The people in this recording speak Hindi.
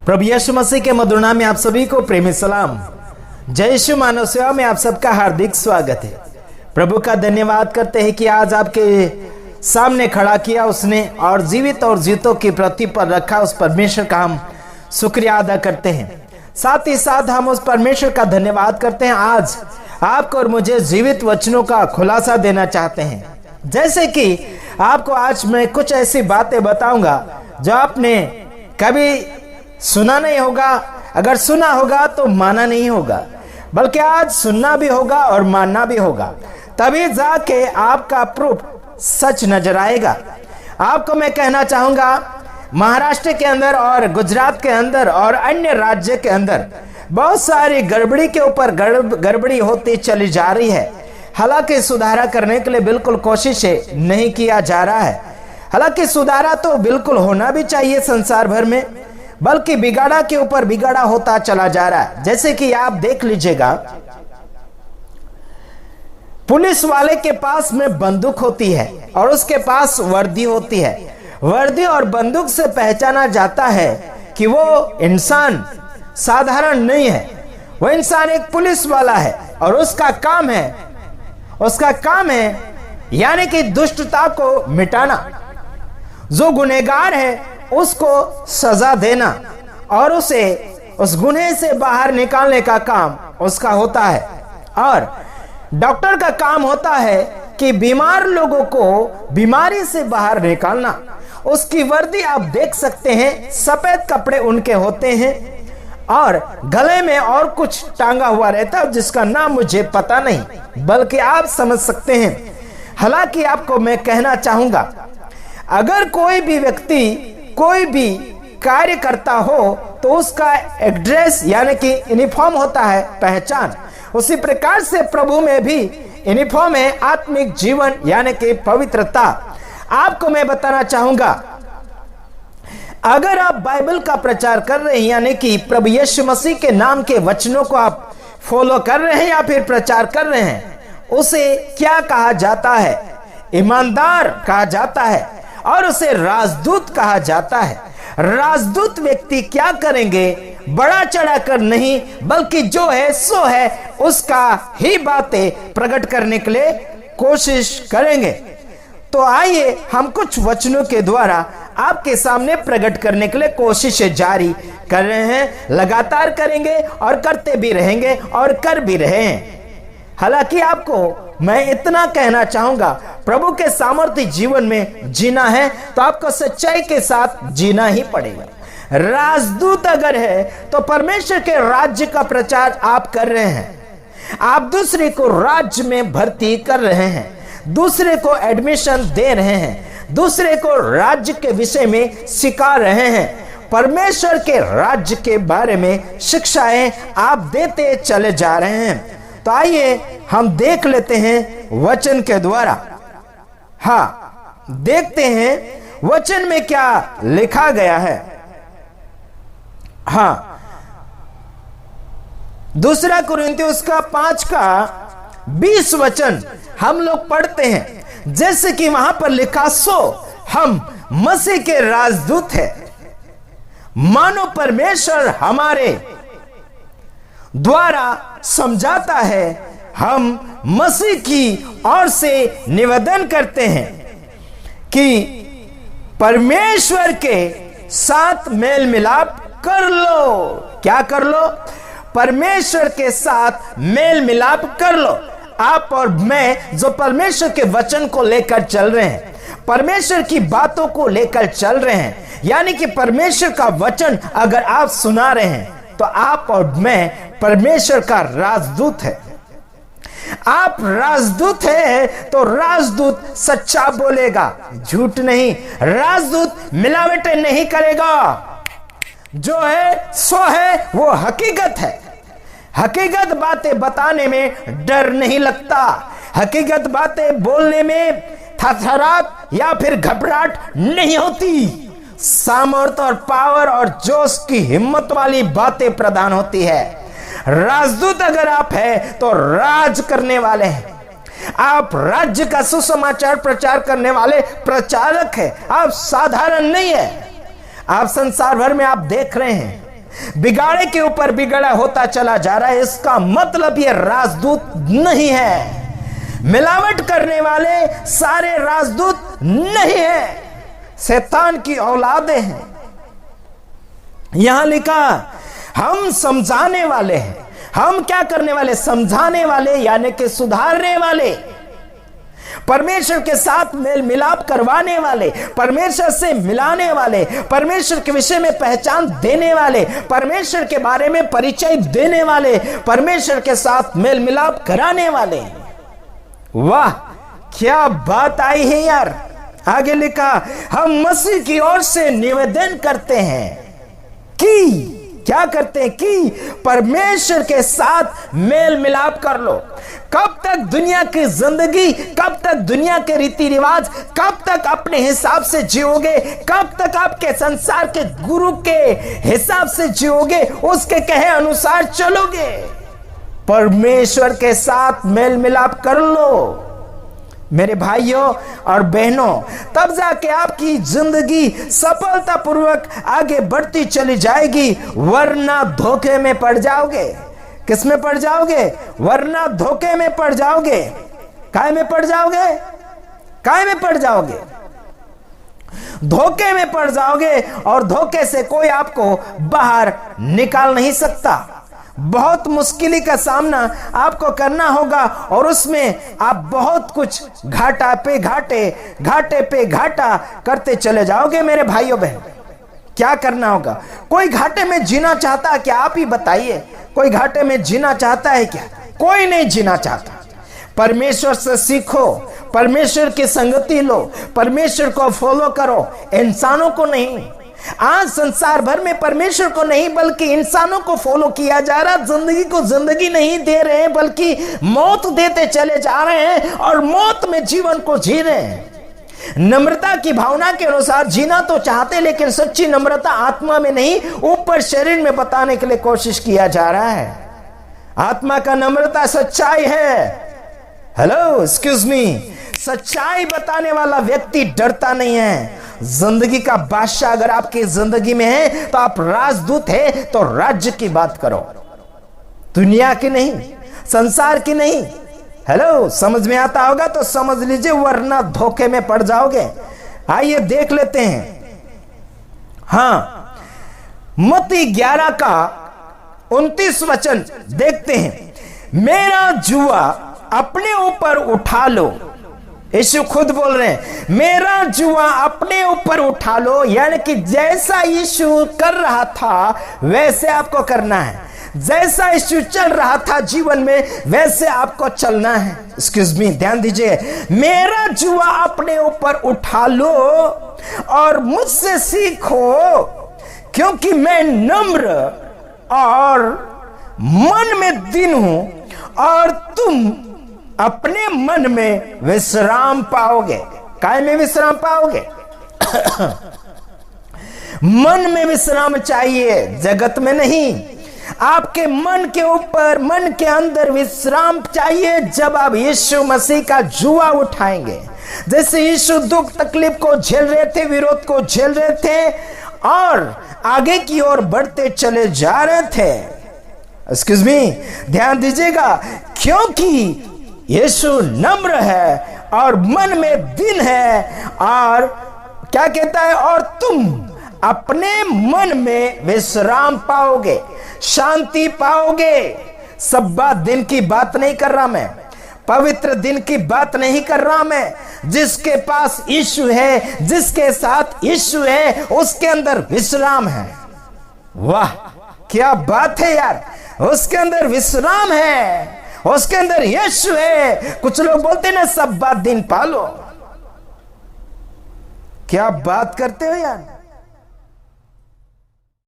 प्रभु यीशु मसीह के मधुर नाम में आप सभी को प्रेमी सलाम। जय यीशु मानव सेवा में आप सबका हार्दिक स्वागत है। प्रभु का धन्यवाद करते हैं कि आज आपके सामने खड़ा किया उसने और जीवित और जीतों की पृथ्वी पर रखा। उस परमेश्वर का हम शुक्रिया अदा करते हैं। साथ ही साथ हम उस परमेश्वर का धन्यवाद करते हैं आज आपको और मुझे जीवित वचनों का खुलासा देना चाहते हैं। जैसे कि आपको आज मैं कुछ ऐसी बातें बताऊंगा जो आपने कभी सुना नहीं होगा, अगर सुना होगा तो माना नहीं होगा, बल्कि आज सुनना भी होगा और मानना भी होगा, तभी जाके आपका प्रूफ सच नजर आएगा। आपको मैं कहना चाहूंगा महाराष्ट्र के अंदर और गुजरात के अंदर और अन्य राज्य के अंदर बहुत सारी गड़बड़ी के ऊपर गड़बड़ी होती चली जा रही है। हालांकि सुधारा करने के लिए बिल्कुल कोशिशें नहीं किया जा रहा है। हालांकि सुधारा तो बिल्कुल होना भी चाहिए संसार भर में, बल्कि बिगाड़ा के ऊपर बिगाड़ा होता चला जा रहा है। जैसे कि आप देख लीजिएगा, पुलिस वाले के पास में बंदूक होती है और उसके पास वर्दी होती है। वर्दी और बंदूक से पहचाना जाता है कि वो इंसान साधारण नहीं है, वो इंसान एक पुलिस वाला है और उसका काम है यानी कि दुष्टता को मिटाना, जो गुनहगार है उसको सजा देना और उसे उस गुनाह से बाहर निकालने का काम उसका होता है। और डॉक्टर का काम होता है कि बीमार लोगों को बीमारी से बाहर निकालना। उसकी वर्दी आप देख सकते हैं, सफेद कपड़े उनके होते हैं और गले में और कुछ टांगा हुआ रहता है जिसका नाम मुझे पता नहीं, बल्कि आप समझ सकते हैं। हालांकि आपको मैं कहना चाहूंगा, अगर कोई भी व्यक्ति कोई भी कार्य करता हो तो उसका एड्रेस यानी कि यूनिफॉर्म होता है, पहचान। उसी प्रकार से प्रभु में भी यूनिफॉर्म है, आत्मिक जीवन यानी कि पवित्रता। आपको मैं बताना चाहूंगा, अगर आप बाइबल का प्रचार कर रहे हैं यानी कि प्रभु यीशु मसीह के नाम के वचनों को आप फॉलो कर रहे हैं या फिर प्रचार कर रहे हैं, उसे क्या कहा जाता है? ईमानदार कहा जाता है और उसे राजदूत कहा जाता है। राजदूत व्यक्ति क्या करेंगे? बड़ा चढ़ा कर नहीं, बल्कि जो है सो है उसका ही बातें प्रकट करने के लिए कोशिश करेंगे। तो आइए हम कुछ वचनों के द्वारा आपके सामने प्रकट करने के लिए कोशिशें जारी कर रहे हैं, लगातार करेंगे और करते भी रहेंगे और कर भी रहे हैं। हालांकि आपको मैं इतना कहना चाहूंगा, प्रभु के सामर्थ्य जीवन में जीना है तो आपको सच्चाई के साथ जीना ही पड़ेगा। राजदूत अगर है तो परमेश्वर के राज्य का प्रचार आप कर रहे हैं। आप दूसरे को राज्य में भर्ती कर रहे हैं, दूसरे को एडमिशन दे रहे हैं, दूसरे को राज्य के विषय में सिखा रहे हैं। परमेश्वर के राज्य के बारे में शिक्षाएं आप देते चले जा रहे हैं। तो आइए हम देख लेते हैं वचन के द्वारा। हाँ, देखते हैं वचन में क्या लिखा गया है। हाँ, 2 कुरिन्थियों का 5:20 वचन हम लोग पढ़ते हैं। जैसे कि वहां पर लिखा, सो हम मसीह के राजदूत हैं, मानो परमेश्वर हमारे द्वारा समझाता है। हम मसीह की ओर से निवेदन करते हैं कि परमेश्वर के साथ मेल मिलाप कर लो। क्या कर लो? परमेश्वर के साथ मेल मिलाप कर लो। आप और मैं जो परमेश्वर के वचन को लेकर चल रहे हैं, परमेश्वर की बातों को लेकर चल रहे हैं, यानी कि परमेश्वर का वचन अगर आप सुना रहे हैं तो आप और मैं परमेश्वर का राजदूत है। आप राजदूत हैं तो राजदूत सच्चा बोलेगा, झूठ नहीं। राजदूत मिलावटें नहीं करेगा। जो है सो है, वो हकीकत है। हकीकत बातें बताने में डर नहीं लगता। हकीकत बातें बोलने में थरथराहट या फिर घबराहट नहीं होती। सामर्थ और पावर और जोश की हिम्मत वाली बातें प्रदान होती है। राजदूत अगर आप हैं तो राज करने वाले हैं। आप राज्य का सुसमाचार प्रचार करने वाले प्रचारक हैं। आप साधारण नहीं है। आप संसार भर में आप देख रहे हैं बिगाड़े के ऊपर बिगड़ा होता चला जा रहा है। इसका मतलब ये राजदूत नहीं है, मिलावट करने वाले सारे राजदूत नहीं है, शैतान की औलादें हैं। यहां लिखा हम समझाने वाले हैं। हम क्या करने वाले? समझाने वाले, यानी कि सुधारने वाले, परमेश्वर के साथ मेल मिलाप करवाने वाले, परमेश्वर से मिलाने वाले, परमेश्वर के विषय में पहचान देने वाले, परमेश्वर के बारे में परिचय देने वाले, परमेश्वर के साथ मेल मिलाप कराने वाले। वाह, क्या बात आई है यार। आगे लिखा हम मसीह की ओर से निवेदन करते हैं कि, क्या करते हैं? कि परमेश्वर के साथ मेल मिलाप कर लो। कब तक दुनिया की जिंदगी, कब तक दुनिया के रीति रिवाज, कब तक अपने हिसाब से जियोगे, कब तक आपके संसार के गुरु के हिसाब से जियोगे, उसके कहे अनुसार चलोगे? परमेश्वर के साथ मेल मिलाप कर लो मेरे भाइयों और बहनों, तब जाके आपकी जिंदगी सफलतापूर्वक आगे बढ़ती चली जाएगी, वरना धोखे में पड़ जाओगे। किस में पड़ जाओगे? वरना धोखे में पड़ जाओगे। काय में पड़ जाओगे? काय में पड़ जाओगे? धोखे में पड़ जाओगे, और धोखे से कोई आपको बाहर निकाल नहीं सकता। बहुत मुश्किल का सामना आपको करना होगा, और उसमें आप बहुत कुछ घाटा पे घाटे, घाटे पे घाटा करते चले जाओगे मेरे भाइयों बहन। क्या करना होगा? कोई घाटे में जीना चाहता है क्या? आप ही बताइए, कोई घाटे में जीना चाहता है क्या? कोई नहीं जीना चाहता। परमेश्वर से सीखो, परमेश्वर की संगति लो, परमेश्वर को फॉलो करो, इंसानों को नहीं। आज संसार भर में परमेश्वर को नहीं बल्कि इंसानों को फॉलो किया जा रहा। जिंदगी को जिंदगी नहीं दे रहे हैं, बल्कि मौत देते चले जा रहे हैं, और मौत में जीवन को जी रहे हैं। नम्रता की भावना के अनुसार जीना तो चाहते, लेकिन सच्ची नम्रता आत्मा में नहीं, ऊपर शरीर में बताने के लिए कोशिश किया जा रहा है। आत्मा का नम्रता सच्चाई है। हेलो, एक्सक्यूज मी, सच्चाई बताने वाला व्यक्ति डरता नहीं है। जिंदगी का बादशाह अगर आपकी जिंदगी में है तो आप राजदूत है, तो राज्य की बात करो, दुनिया की नहीं, संसार की नहीं। हेलो, समझ में आता होगा तो समझ लीजिए, वरना धोखे में पड़ जाओगे। आइए देख लेते हैं। हाँ, मत्ती 11 का 29 वचन देखते हैं। मेरा जुआ अपने ऊपर उठा लो। यीशु खुद बोल रहे हैं, मेरा जुआ अपने ऊपर उठा लो, यानी कि जैसा यीशु कर रहा था वैसे आपको करना है। जैसा यीशु चल रहा था जीवन में, वैसे आपको चलना है। एक्सक्यूज मी, ध्यान दीजिए। मेरा जुआ अपने ऊपर उठा लो और मुझसे सीखो, क्योंकि मैं नम्र और मन में दीन हूं, और तुम अपने मन में विश्राम पाओगे। काय में विश्राम पाओगे? मन में विश्राम चाहिए, जगत में नहीं। आपके मन के ऊपर, मन के अंदर विश्राम चाहिए जब आप यीशु मसीह का जुआ उठाएंगे। जैसे यीशु दुख तकलीफ को झेल रहे थे, विरोध को झेल रहे थे, और आगे की ओर बढ़ते चले जा रहे थे। एक्सक्यूज मी, ध्यान दीजिएगा, क्योंकि यीशु नम्र है और मन में दीन है, और क्या कहता है? और तुम अपने मन में विश्राम पाओगे, शांति पाओगे। सब्बात दिन की बात नहीं कर रहा मैं, पवित्र दिन की बात नहीं कर रहा मैं। जिसके पास यीशु है, जिसके साथ यीशु है, उसके अंदर विश्राम है। वाह, क्या बात है यार, उसके अंदर विश्राम है, उसके अंदर यीशु है। कुछ लोग बोलते ना, सब बात दिन पालो। क्या बात करते हो यार।